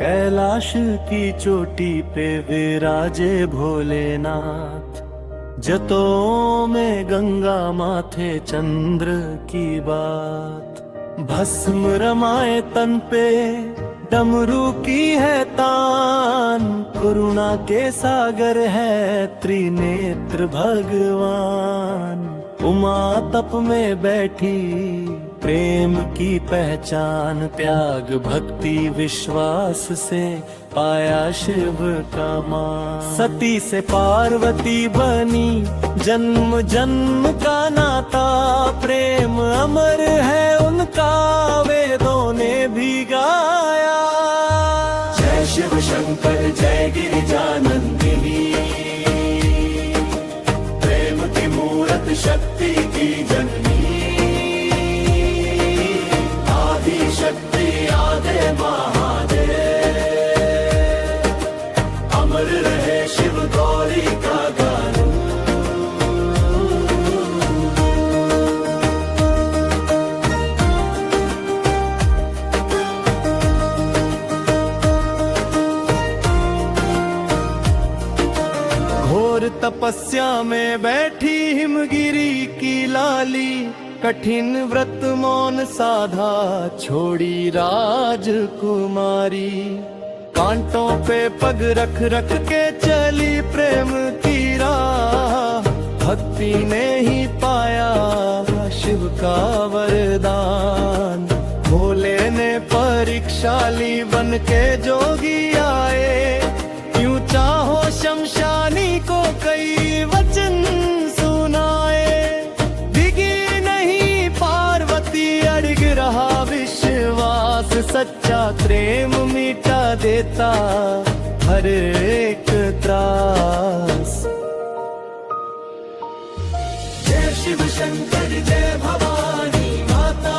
कैलाश की चोटी पे विराजे भोलेनाथ, जतों में गंगा माथे चंद्र की बात। भस्म रमाए तन पे डमरू की है तान, करुणा के सागर है त्रिनेत्र भगवान। उमा तप में बैठी प्रेम की पहचान, त्याग भक्ति विश्वास से पाया शिव का मान। सती से पार्वती बनी जन्म जन्म का नाता, प्रेम अमर है उनका वेदों ने भी गाया। जय शिव शंकर जय गिरिजानंदिनी, प्रेम की मूरत शक्ति की जननी। शक्ति आदे महादेव, अमर रहे शिव गौरी का गान। घोर तपस्या में बैठी हिमगिरी की लाली, कठिन व्रत मौन साधा छोड़ी राजकुमारी। कांटों पे पग रख रख के चली प्रेम की राह, भक्ति ने ही पाया शिव का वरदान। भोले ने परीक्षा ली बन के जोगी आए, क्यों चाहो शमशानी को कई वचन सुनाए। अड़ग रहा विश्वास, सच्चा प्रेम मिटा देता हर एक त्रास। जय शिव शंकर जय भवानी माता,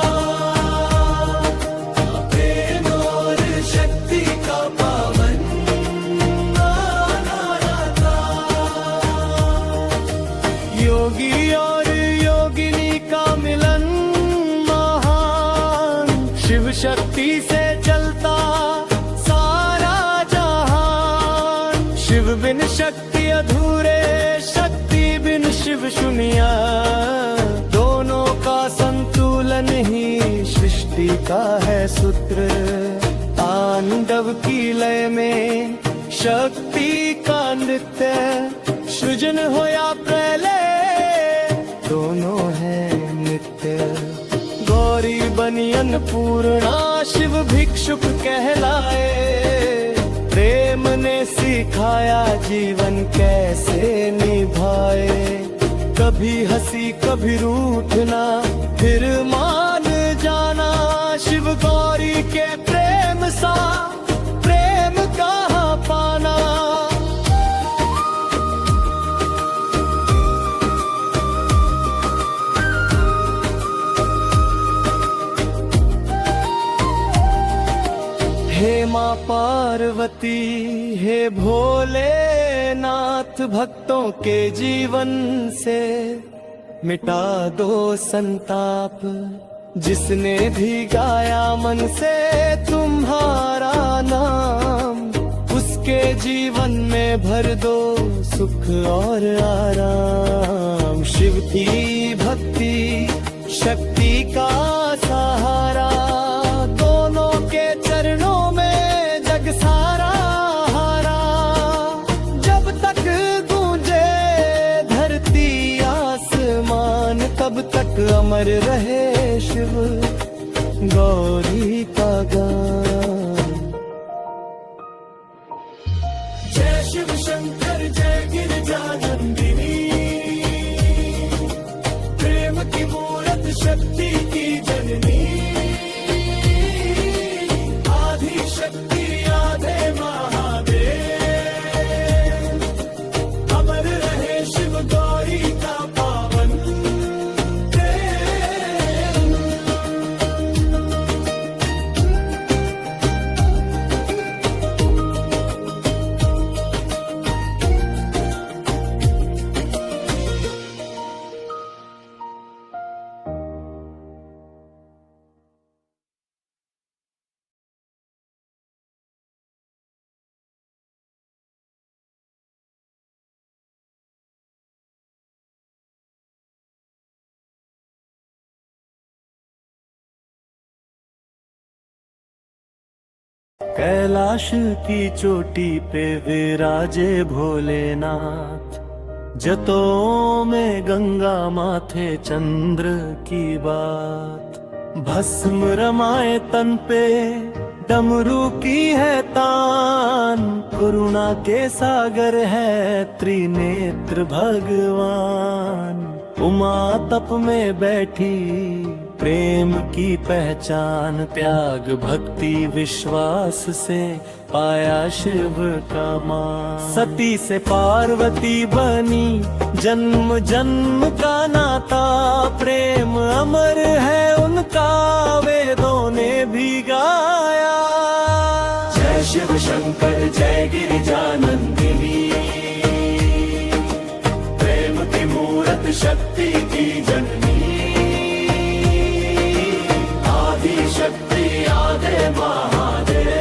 प्रेम और शक्ति का पावन नाता। योगी और योगिनी का मिलन, शिव शक्ति से चलता सारा जहान। शिव बिन शक्ति अधूरे, शक्ति बिन शिव शून्य, दोनों का संतुलन ही सृष्टि का है सूत्र। तांडव की लय में शक्ति का नृत्य, सृजन हो या प्रलय दोनों है नित्य। गौरी बनी अन्नपूर्णा, शिव भिक्षुक कहलाए। प्रेम ने सिखाया जीवन कैसे निभाए। कभी हंसी कभी रूठना, फिर मान जाना। शिव गौरी के प्रेम सा प्रेम कहाँ पाना। हे माँ पार्वती हे भोलेनाथ, भक्तों के जीवन से मिटा दो संताप। जिसने भी गाया मन से तुम्हारा नाम, उसके जीवन में भर दो सुख और आराम। शिव की भक्ति शक्ति का सहारा, दोनों के चरणों में जग सारा हारा। जब तक गूंजे धरती आसमान, तब तक अमर रहे शिव गौरी का गान। जय शिव शंकर जय गिरिजानंदिनी, प्रेम की मूरत शक्ति की जननी। शक्ति आधे महादेव, अमर रहे शिव गौरी का पावन प्रेम। कैलाश की चोटी पे विराजे भोलेनाथ, जतों में गंगा माथे चंद्र की बात। भस्म रमाए तन पे डमरू की है तान, करुणा के सागर है त्रिनेत्र भगवान। उमा तप में बैठी प्रेम की पहचान, त्याग भक्ति विश्वास से पाया शिव का मान। सती से पार्वती बनी जन्म जन्म का नाता, प्रेम अमर है उनका वेदों ने भी गाया। जय शिव शंकर जय गिरिजानंदिनी, प्रेम की मूरत शक्ति की जननी। आदि शक्ति आदे महादेव,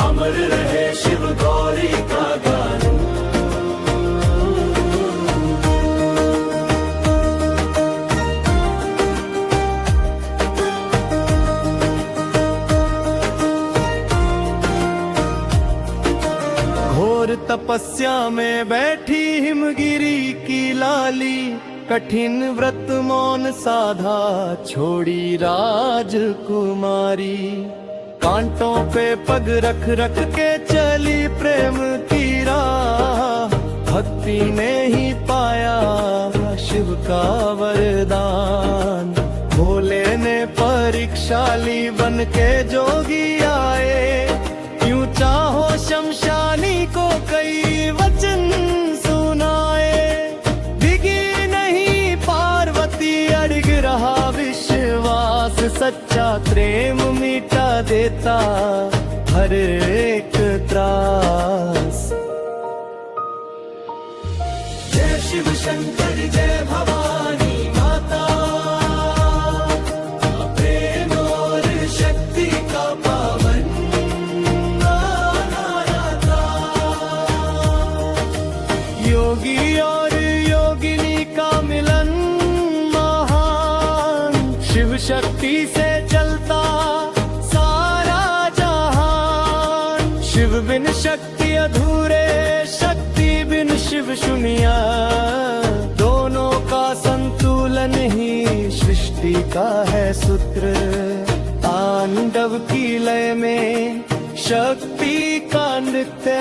अमर रहे शिव गौरी का गान। घोर तपस्या में बैठी हिमगिरी की लाली, कठिन व्रत मौन साधा छोड़ी राजकुमारी। कांटों पे पग रख रख के चली प्रेम की राह, भक्ति ने ही पाया शिव का वरदान। भोले ने परीक्षा ली बन के जोगी आए, यूं चाहो शमशानी को कई वचन सुनाए। दिगी नहीं पार्वती अड़ग रहा विश्वास, सच्चा प्रेम मिटा देता हर एक त्रास। जय शिव शंकर जय भवानी माता, प्रेम और शक्ति का पावन योगी और योगिनी का मिलन महान। शिव शक्ति से चलता सारा जहान, शिव बिन शक्ति अधूरे, शक्ति बिन शिव शून्य। दोनों का संतुलन ही सृष्टि का है सूत्र, तांडव की लय में शक्ति का नृत्य।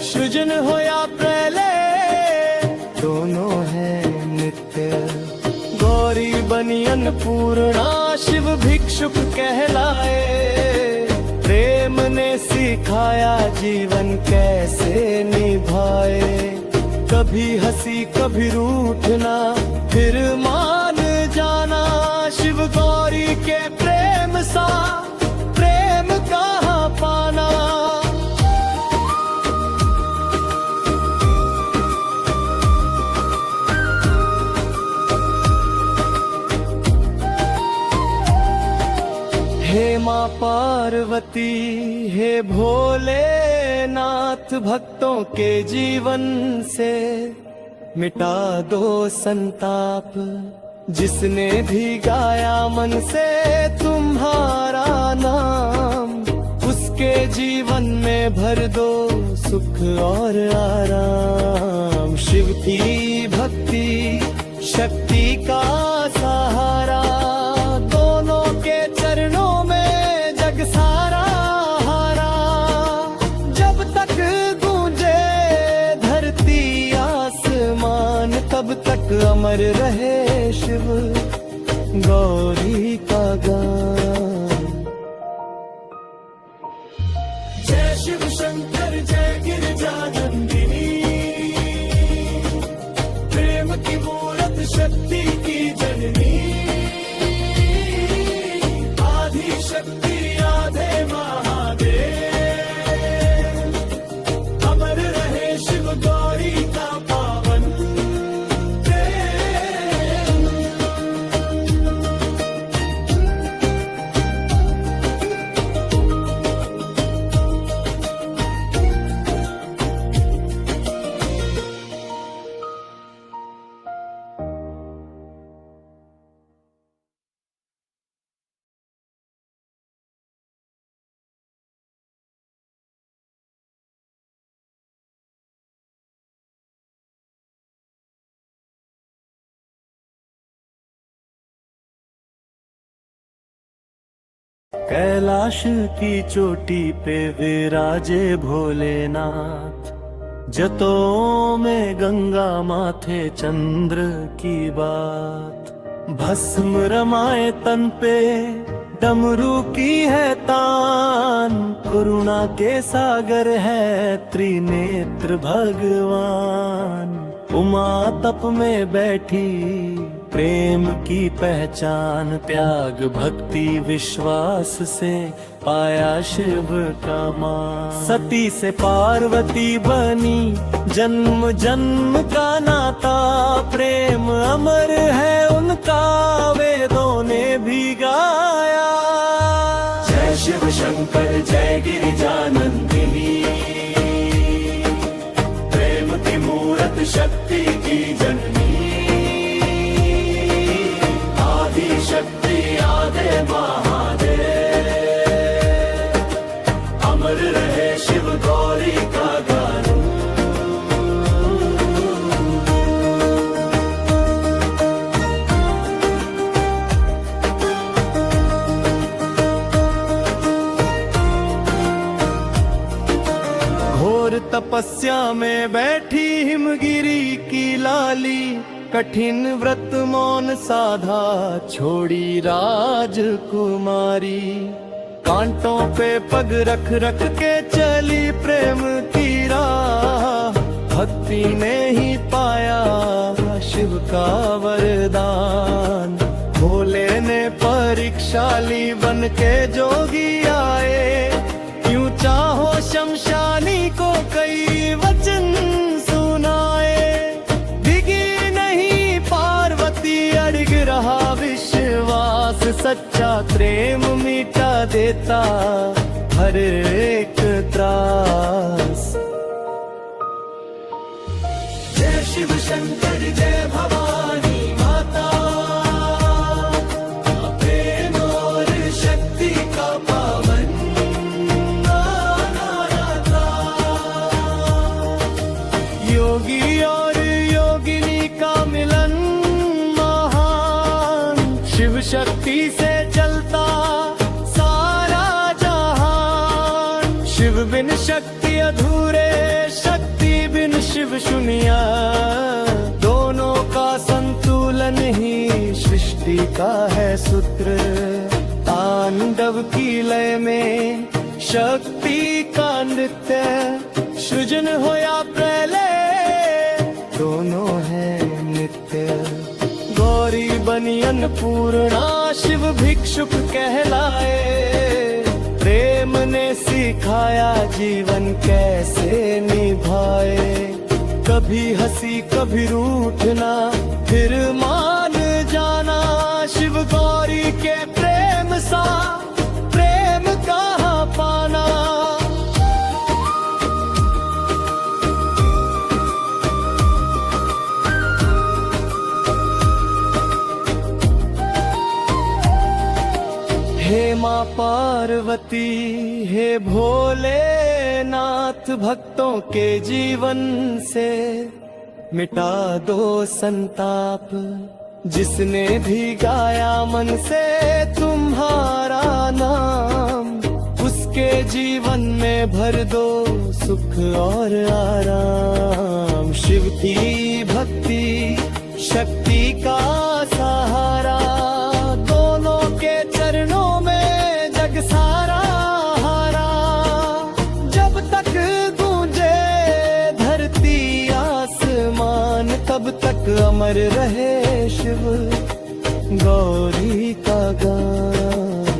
सृजन हो या प्रलय दोनों है नित्य। गौरी बनी अन्नपूर्णा शिव भिक्षुक कहलाए, प्रेम ने सिखाया जीवन कैसे निभाए। कभी हंसी कभी रूठना फिर मान जाना, शिव गौरी के प्रेम सा प्रेम कहाँ पाना। हे माँ पार्वती हे भोलेनाथ, भक्तों के जीवन से मिटा दो संताप। जिसने भी गाया मन से तुम्हारा नाम, उसके जीवन में भर दो सुख और आराम। शिव की भक्ति शक्ति का सहारा, दोनों के चरणों में जग सारा हारा। जब तक गूंजे धरती आसमान, तब तक अमर रहे शिव गौरी का गान। जय शिव शंकर जय गिरिजानंदिनी, प्रेम की मूरत शक्ति की जननी। आदि शक्ति आदे महादेव, अमर रहे शिव गौरी का पावन प्रेम। कैलाश की चोटी पे विराजे भोलेनाथ, जतों में गंगा माथे चंद्र की बात। भस्म रमाए तन पे डमरू की है तान, करुणा के सागर है त्रिनेत्र भगवान। उमा तप में बैठी प्रेम की पहचान, त्याग भक्ति विश्वास से पाया शिव का मान। सती से पार्वती बनी जन्म जन्म का नाता, प्रेम अमर है उनका वेदों ने भी गाया। जय शिव शंकर जय गिरिजानंदिनी, प्रेम की मूरत शक्ति की जननी। आदि शक्ति आदे महादेव, अमर रहे शिव गौरी का गान। घोर तपस्या में बैठी हिमगिरी की लाली, कठिन व्रत मौन साधा छोड़ी राजकुमारी। कांटों पे पग रख रख के चली प्रेम की राह, भक्ति ने ही पाया शिव का वरदान। भोले ने परीक्षा ली बन के जोगी आए, यूं चाहो शमशानी को कई वचन सुनाए। दिगी नहीं पार्वती अड़ग रहा विश्वास, सच्चा प्रेम मिटा देता हर एक त्रास। जय शिव शंकर जय भवानी माता, प्रेम और शक्ति का पावन योगी और योगिनी का मिलन महान। शिव शक्ति से चलता सारा जहान, शिव बिन शक्ति अधूरे, शक्ति बिन शिव शून्य। दोनों का संतुलन ही सृष्टि का है सूत्र, तांडव की लय में शक्ति का नृत्य। सृजन हो या प्रलय दोनों है नित्य। गौरी बनी अन्नपूर्णा शिव भिक्षुक कहलाए, प्रेम ने सिखाया जीवन कैसे निभाए। कभी हंसी कभी रूठना फिर मान जाना, शिव गौरी के प्रेम सा प्रेम कहाँ पाना। हे माँ पार्वती हे भोलेनाथ, भक्तों के जीवन से मिटा दो संताप। जिसने भी गाया मन से तुम्हारा नाम, उसके जीवन में भर दो सुख और आराम। शिव की भक्ति शक्ति का सहारा, दोनों के चरणों में जग सारा हारा। जब तक गूंजे धरती आसमान, तब तक अमर रहे शिव गौरी का गान।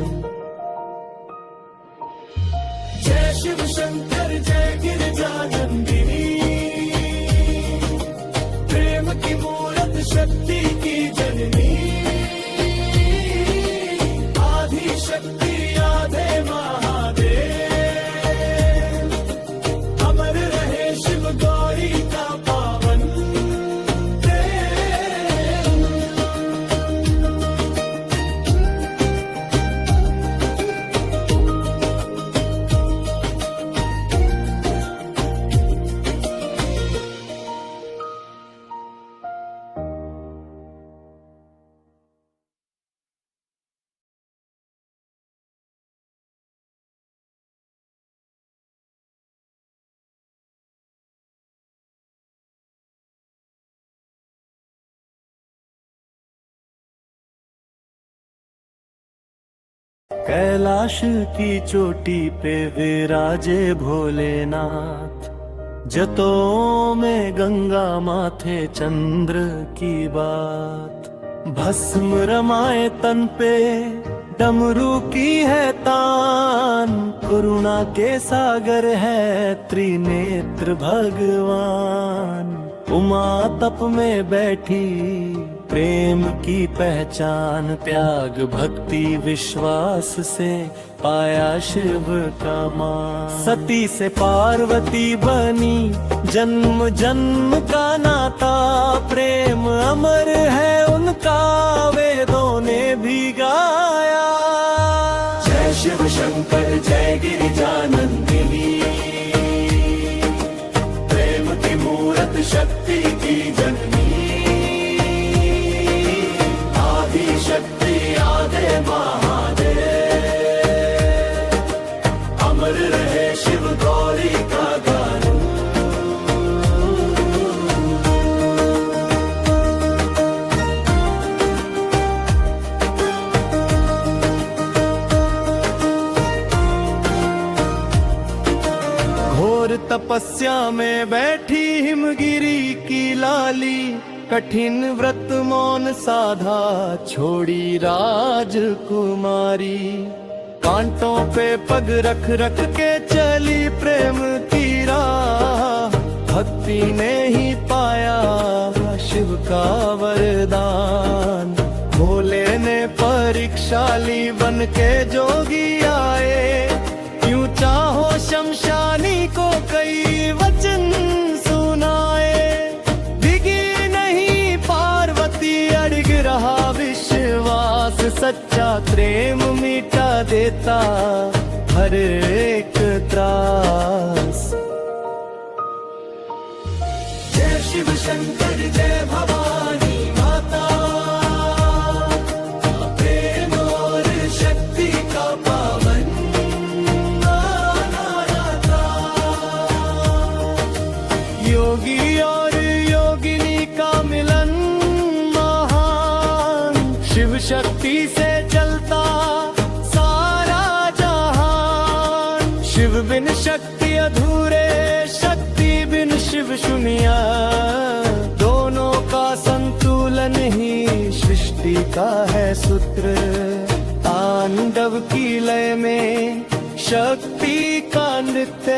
जय शिव शंकर जय गिरिजानंदिनी, प्रेम की मूरत शक्ति की जननी। आदि शक्ति आदे महादेव, अमर रहे शिव गौरी का पावन कैलाश की चोटी पे विराजे भोलेनाथ, जतों में गंगा माथे चंद्र की बात। भस्म रमाए तन पे डमरू की है तान, करुणा के सागर है त्रिनेत्र भगवान। उमा तप में बैठी प्रेम की पहचान, त्याग भक्ति विश्वास से पाया शिव का मान। सती से पार्वती बनी जन्म जन्म का नाता, प्रेम अमर है उनका वेदों ने भी गाया। जय शिव शंकर जय गिरिजानंदिनी, प्रेम की मूरत शक्ति की जननी। आदि शक्ति आदे महादेव, अमर रहे शिव गौरी का गान। घोर तपस्या में बैठी हिमगिरी की लाली, कठिन व्रत मौन साधा छोड़ी राजकुमारी। कांटों पे पग रख रख के चली प्रेम की राह, भक्ति ने ही पाया शिव का वरदान। भोले ने परीक्षा ली बन के जोगी आए, क्यों चाहो शमशानी को कई वचन सुनाए। भीगी नहीं पार्वती अड़ग रहा विश्वास, सच्चा प्रेम मिटा देता हर एक त्रास। जय शिव शंकर जय भवानी माता, प्रेम और शक्ति का पावन नाता। योगी और योगिनी का मिलन महान, शिव शक्ति से चलता सारा जहान। शिव बिन शक्ति अधूरे, शक्ति बिन शिव शून्य, दोनों का संतुलन ही सृष्टि का है सूत्र। तांडव की लय में शक्ति का नृत्य,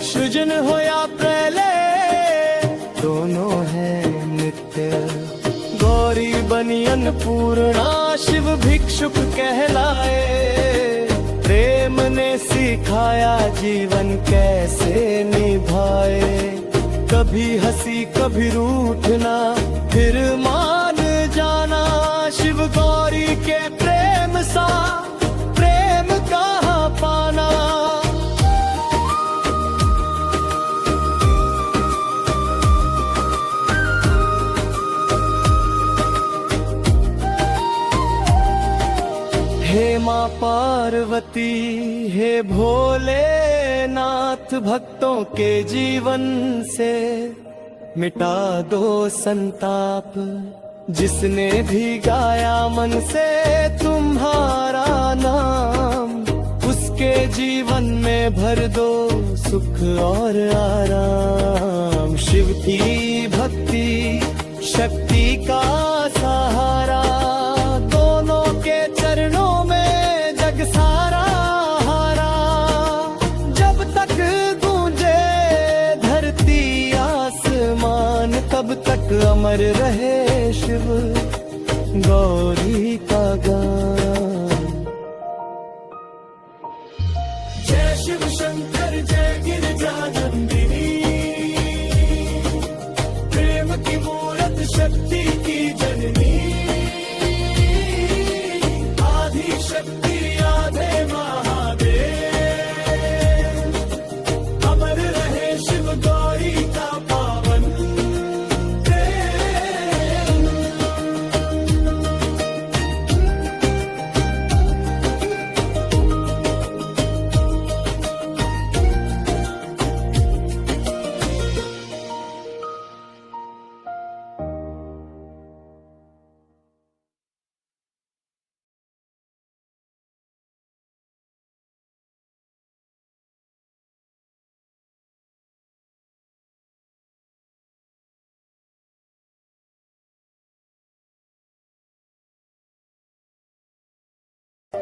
सृजन हो या प्रलय दोनों है नित्य। गौरी बनी अन्नपूर्णा, शिव भिक्षुक कहलाए। प्रेम ने सिखाया जीवन कैसे निभाए। कभी हंसी कभी रूठना, फिर मान जाना। शिव गौरी के प्रेम सा प्रेम कहाँ पाना। हे माँ पार्वती हे भोलेनाथ, भक्तों के जीवन से मिटा दो संताप। जिसने भी गाया मन से तुम्हारा नाम, उसके जीवन में भर दो सुख और आराम। शिव की भक्ति शक्ति का सहारा, दोनों के चरणों में जग सारा हारा। जब तक गूंजे धरती आसमान, तब तक अमर रहे शिव गौरी का गान। जय शिव शंकर जय गिरिजानंदिनी, प्रेम की मूरत शक्ति की जननी। आदि शक्ति आदे महादेव, अमर रहे शिव गौरी का पावन प्रेम।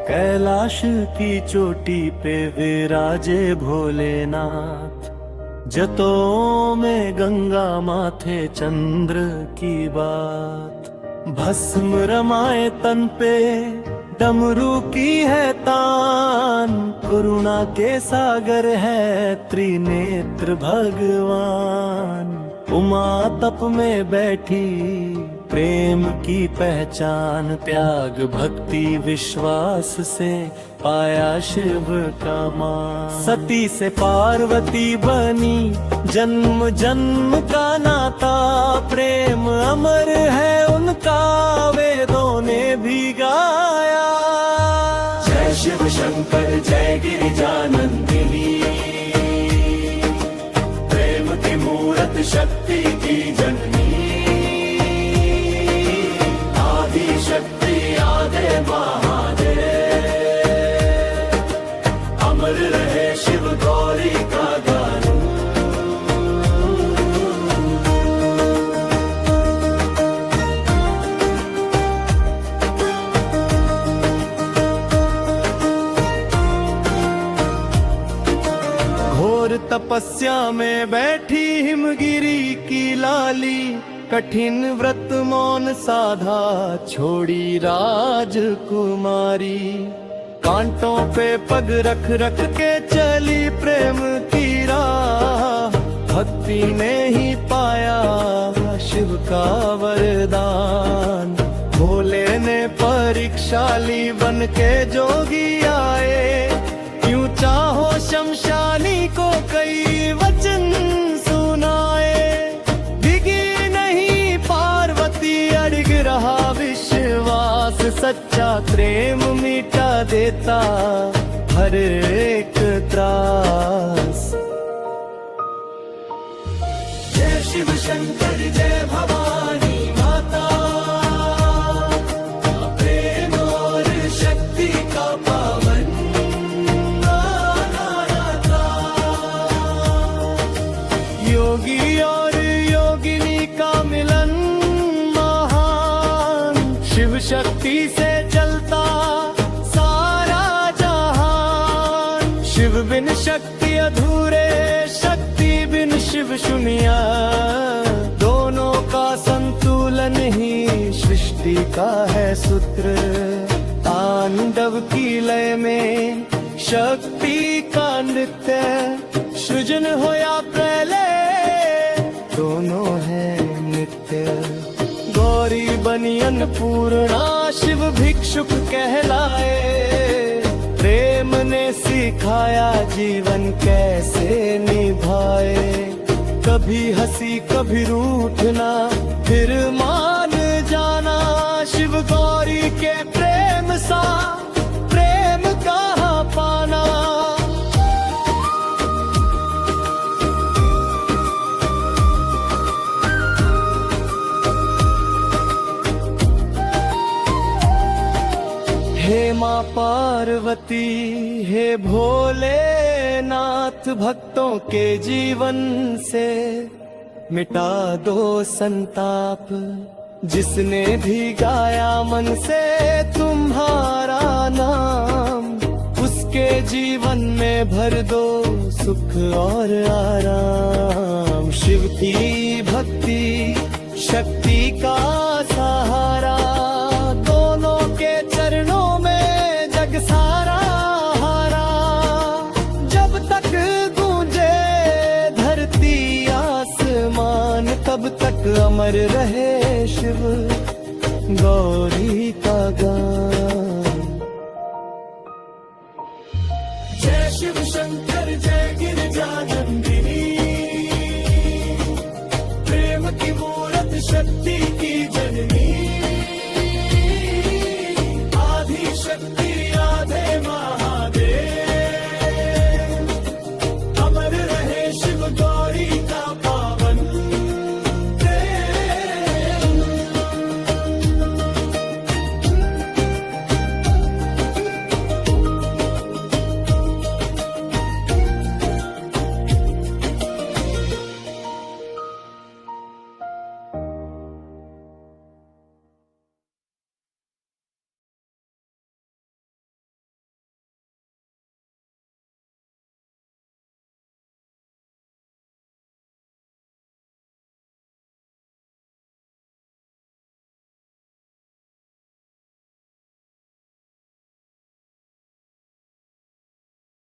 कैलाश की चोटी पे विराजे भोलेनाथ, जतों में गंगा माथे चंद्र की बात। भस्म रमाए तन पे डमरू की है तान, करुणा के सागर है त्रिनेत्र भगवान। उमा तप में बैठी प्रेम की पहचान, त्याग भक्ति विश्वास से पाया शिव का मान। सती से पार्वती बनी जन्म जन्म का नाता, प्रेम अमर है उनका वेदों ने भी गाया। जय शिव शंकर जय गिरिजानंदिनी, प्रेम की मूरत शक्ति की जननी। आदि शक्ति आदे महादेव, अमर रहे शिव गौरी का गान। घोर तपस्या में बैठी हिमगिरी की लाली, कठिन व्रत मौन साधा छोड़ी राजकुमारी। कांटों पे पग रख रख के चली प्रेम की राह, भक्ति ने ही पाया शिव का वरदान। भोले ने परीक्षा ली बन के जोगी आए, क्यों चाहो शमशानी को कई वचन सुनाए। डिगी नहीं पार्वती अड़ग रहा विश्वास, सच्चा प्रेम मिटा देता हर एक त्रास। जय शिव शंकर जय भवानी माता, प्रेम और शक्ति का पावन योगी और योगिनी का मिलन महान। शिव शक्ति से चलता सारा जहान, शिव बिन शक्ति अधूरे, शक्ति बिन शिव शून्य। दोनों का संतुलन ही सृष्टि का है सूत्र, तांडव की लय में शक्ति का नृत्य। सृजन हो या प्रलय दोनों है नित्य। गौरी बनी अन्नपूर्णा शिव भिक्षुक कहलाए, प्रेम ने सिखाया जीवन कैसे निभाए। कभी हंसी कभी रूठना फिर मान जाना, शिव गौरी के प्रेम सा प्रेम कहाँ पाना। हे माँ पार्वती हे भोलेनाथ, भक्तों के जीवन से मिटा दो संताप। जिसने भी गाया मन से तुम्हारा नाम, उसके जीवन में भर दो सुख और आराम। शिव की भक्ति शक्ति का सहारा, दोनों के चरणों में जग सारा हारा। जब तक गूंजे धरती आसमान, तब तक अमर रहे शिव गौरी का गान। जय शिव शंकर जय गिरिजानंदिनी, प्रेम की मूरत शक्ति की जननी।